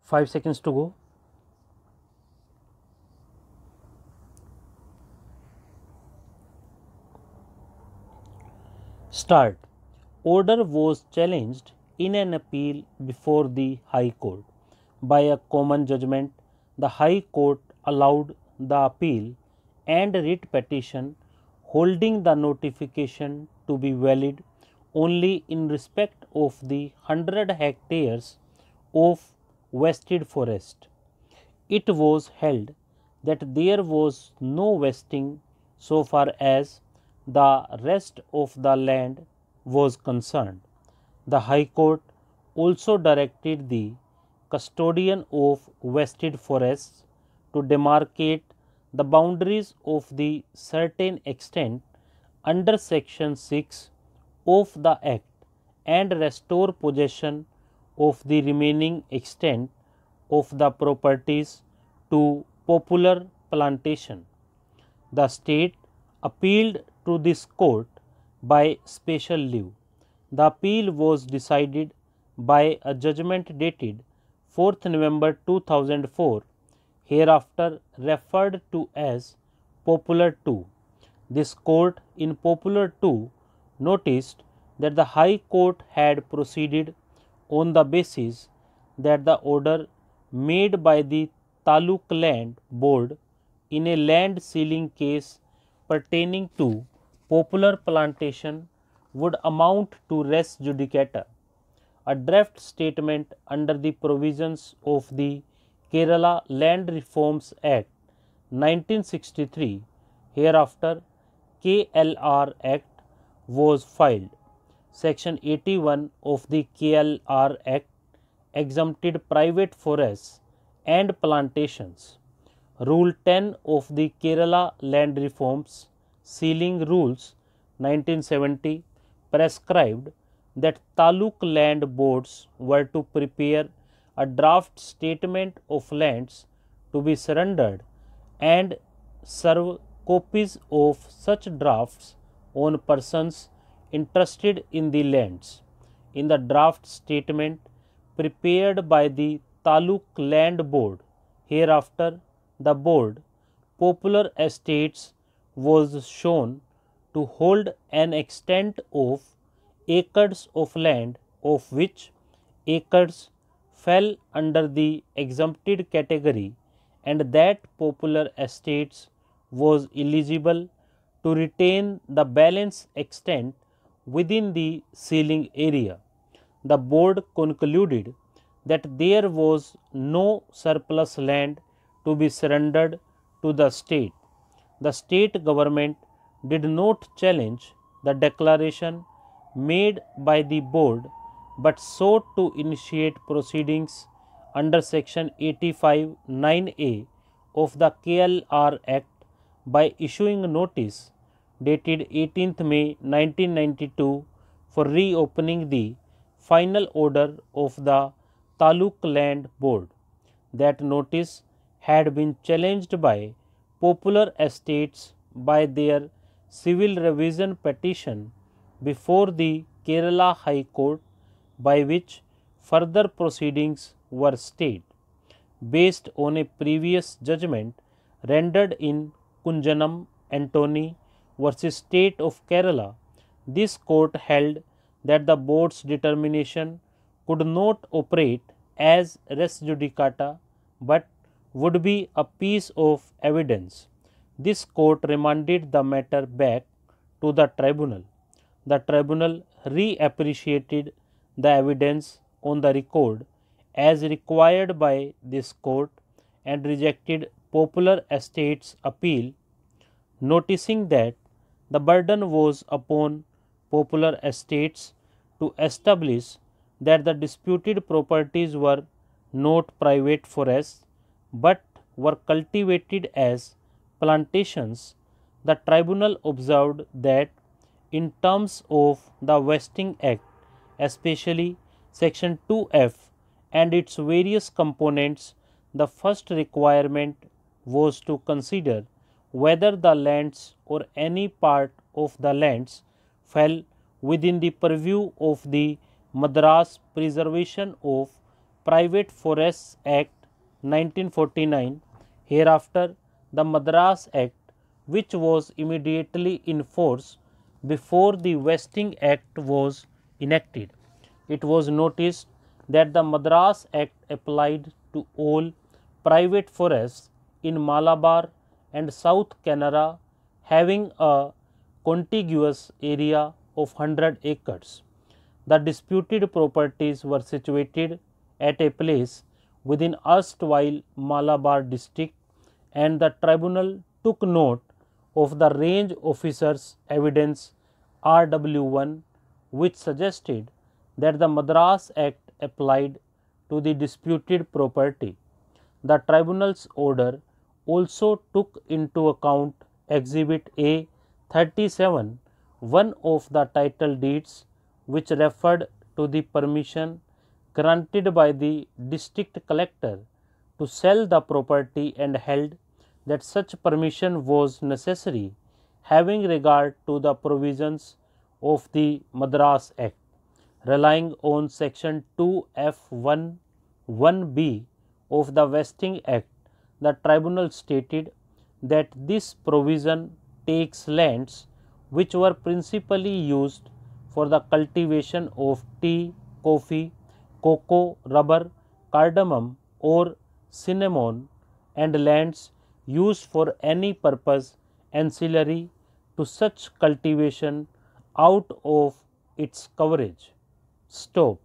5 seconds to go. Start. Order was challenged in an appeal before the High Court. By a common judgment, the High Court allowed the appeal and writ petition, holding the notification to be valid only in respect of the 100 hectares of vested forest. It was held that there was no vesting so far as the rest of the land was concerned. The High Court also directed the custodian of vested forests to demarcate the boundaries of the certain extent under section 6 of the Act and restore possession of the remaining extent of the properties to popular plantation. The state appealed to this court by special leave. The appeal was decided by a judgment dated 4th November 2004, hereafter referred to as Popular 2. This court in Popular 2 noticed that the High Court had proceeded on the basis that the order made by the Taluk Land Board in a land sealing case pertaining to popular plantation would amount to res judicata. A draft statement under the provisions of the Kerala Land Reforms Act 1963, hereafter KLR Act, was filed. Section 81 of the KLR Act exempted private forests and plantations. Rule 10 of the Kerala Land Reforms Sealing Rules 1970 prescribed that Taluk land boards were to prepare a draft statement of lands to be surrendered and serve copies of such drafts on persons interested in the lands. In the draft statement prepared by the Taluk Land Board, hereafter the board, Popular Estates was shown to hold an extent of acres of land of which acres fell under the exempted category and that Popular Estates was eligible to retain the balance extent within the sealing area. The board concluded that there was no surplus land to be surrendered to the state. The state government did not challenge the declaration made by the board but sought to initiate proceedings under section 85 9A of the KLR Act by issuing notice dated 18th May 1992 for reopening the final order of the Taluk Land Board. That notice had been challenged by Popular Estates by their civil revision petition before the Kerala High Court, by which further proceedings were stayed. Based on a previous judgment rendered in Kunjanam Antony versus State of Kerala, this court held that the board's determination could not operate as res judicata but would be a piece of evidence. This court remanded the matter back to the tribunal. The tribunal reappreciated the evidence on the record as required by this court and rejected Popular Estates' appeal, noticing that the burden was upon Popular Estates to establish that the disputed properties were not private forests but were cultivated as plantations. The tribunal observed that in terms of the Vesting Act, especially section 2F and its various components, the first requirement was to consider whether the lands or any part of the lands fell within the purview of the Madras Preservation of Private Forests Act 1949, hereafter the Madras Act, which was immediately in force before the Vesting Act was enacted. It was noticed that the Madras Act applied to all private forests in Malabar and South Canara having a contiguous area of 100 acres. The disputed properties were situated at a place within erstwhile Malabar district, and the tribunal took note of the range officer's evidence RW1, which suggested that the Madras Act applied to the disputed property. The tribunal's order also took into account Exhibit A 37, one of the title deeds, which referred to the permission granted by the district collector to sell the property, and held that such permission was necessary having regard to the provisions of the Madras Act. Relying on section 2F1(1)(b) of the Vesting Act, the tribunal stated that this provision takes lands which were principally used for the cultivation of tea, coffee, cocoa, rubber, cardamom or cinnamon, and lands used for any purpose ancillary to such cultivation out of its coverage. Stop.